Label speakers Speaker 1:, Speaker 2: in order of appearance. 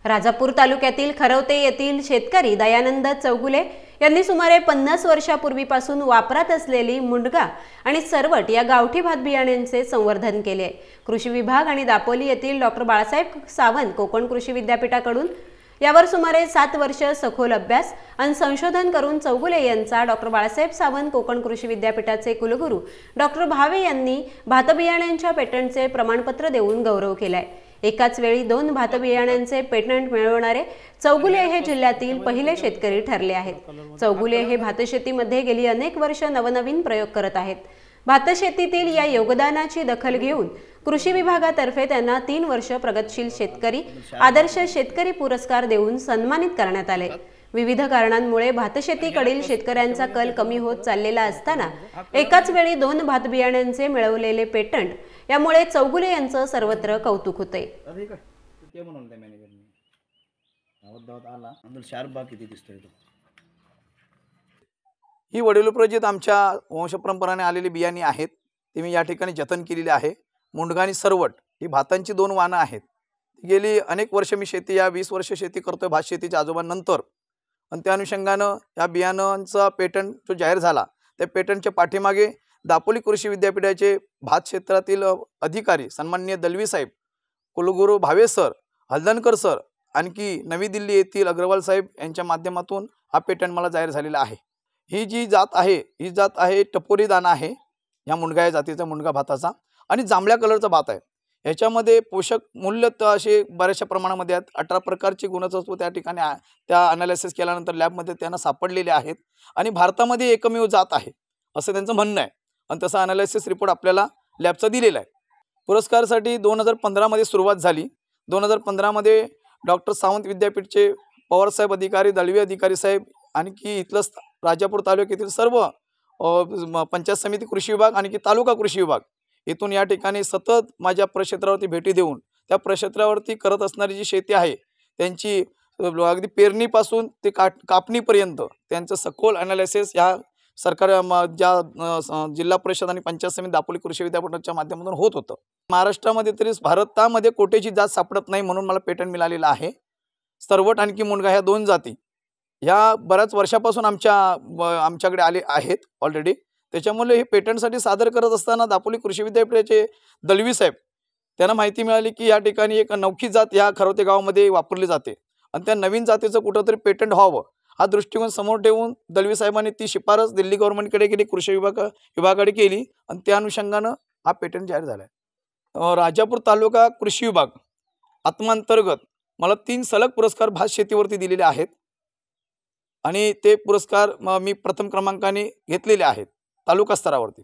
Speaker 1: राजापूर तालुक्यातील खरवते येथील शेतकरी दयानंद चौगुले यांनी सुमारे 50 वर्षापूर्वीपासून वापरात असलेली मुंडगा आणि सरवट या गावठी भात बियाण्यांचे संवर्धन केले आहे। कृषी विभाग आणि दापोली येथील डॉ. बाळासाहेब सावंत कोकण कृषी विद्यापीठाकडून यावर सुमारे 7 वर्ष सखोल अभ्यास आणि संशोधन करून चौगुले यांचा डॉ. बाळासाहेब सावंत कोकण कृषी विद्यापीठाचे कुलगुरू डॉ. भावे यांनी भात बियाण्यांच्या पेटंटचे प्रमाणपत्र देऊन गौरव केलाय। एकाच वेळी 2 भात बियाण्यांचे पेटंट मिळवणारे चौगुले हे जिल्ह्यातील पहिले शेतकरी ठरले आहेत। चौगुले हे भातशेतीमध्ये गेली अनेक वर्ष नवनवीन प्रयोग करत आहेत। भातशेतीतील या योगदानाची दखल घेऊन कृषी विभागातर्फे त्यांना 3 वर्ष प्रगतशील शेतकरी आदर्श शेतकरी पुरस्कार देऊन सन्मानित करण्यात आले। विविध कारणांमुळे भातशेतीकडील शेतकऱ्यांचा कल कमी होत चाललेला असताना एकाच वेळी 2 भात बियाण्यांचे मिळवलेले पेटंट यामुळे चौगुले यांचं सर्वत्र कौतुक होते।
Speaker 2: ही वडिलोपार्जित आमच्या वंशपरंपराने आलेली बियाणे आहेत। ती मी या ठिकाणी जतन केलेली आहे। मुंडगा आणि सरवट ही भातांची 2 वाणं आहेत। गेली अनेक वर्ष मी शेती या 20 वर्ष शेती करतोय भात शेतीच्या आजोबांनंतर, आणि त्या अनुषंगानं या बियाणांचा पेटंट जो जाहीर झाला त्या पेटंटच्या पाठीमागे दापोली कृषी विद्यापीठाचे भात क्षेत्रातील अधिकारी सन्माननीय दलवी साहेब, कुलगुरू भावे सर, हलदनकर सर, आणखी नवी दिल्ली येथील अग्रवाल साहेब यांच्या माध्यमातून हा पेटंट मला जाहीर झालेला आहे। ही जी जात आहे टपोरी दाना आहे। या मुंडगा या जातीचा मुंडगा भाताचा आणि जांभळ्या कलरचा भात आहे। याच्यामध्ये पोषक मूल्य असे बऱ्याचशा प्रमाणामध्ये आहेत। 18 प्रकारचे गुणतत्व त्या ठिकाणी त्या अनालिसिस केल्यानंतर लॅबमध्ये त्यांना सापडलेले आहेत आणि भारतामध्ये एकमेव जात आहे असं त्यांचं म्हणणं आहे, आणि तसा अनालिसिस रिपोर्ट आपल्याला लॅबचा दिलेला आहे। पुरस्कारासाठी 2015 मध्ये सुरुवात झाली। 2015 मध्ये डॉ. सावंत विद्यापीठचे पवारसाहेब अधिकारी, दळवी अधिकारी साहेब, आणखी इथलं राजापूर तालुक्यातील सर्व पंचायत समिती कृषी विभाग आणखी तालुका कृषी विभाग इथून या ठिकाणी सतत माझ्या प्रक्षेत्रावरती भेटी देऊन त्या प्रक्षेत्रावरती करत असणारी जी शेती आहे त्यांची अगदी पेरणीपासून ते कापणीपर्यंत त्यांचं सखोल अनालिसिस या सरकार ज्या जिल्हा परिषद आणि पंचायत समिती दापोली कृषी विद्यापीठाच्या माध्यमातून होत होतं। महाराष्ट्रामध्ये तरी भारतामध्ये कोटेची जात सापडत नाही म्हणून मला पेटंट मिळालेलं आहे। सरवट आणखी मुंडगा ह्या 2 जाती ह्या बऱ्याच वर्षापासून आमच्याकडे आले आहेत ऑलरेडी। त्याच्यामुळे हे पेटंटसाठी सादर करत असताना दापोली कृषी विद्यापीठाचे दलवी साहेब त्यांना माहिती मिळाली की या ठिकाणी एक अनोखी जात या खरवते गावामध्ये वापरली जाते आणि त्या नवीन जातीचं कुठंतरी पेटंट व्हावं हा दृष्टिकोन समोर ठेवून दलवी साहेबांनी ती शिफारस दिल्ली गव्हर्नमेंटकडे केली, कृषी विभागाकडे केली आणि त्या अनुषंगानं हा पेटंट जाहीर झाला आहे। राजापूर तालुका कृषी विभाग आत्मांतर्गत मला 3 सलग पुरस्कार भात शेतीवरती दिलेले आहेत आणि ते पुरस्कार मी प्रथम क्रमांकाने घेतलेले आहेत तालुका स्तरावरती।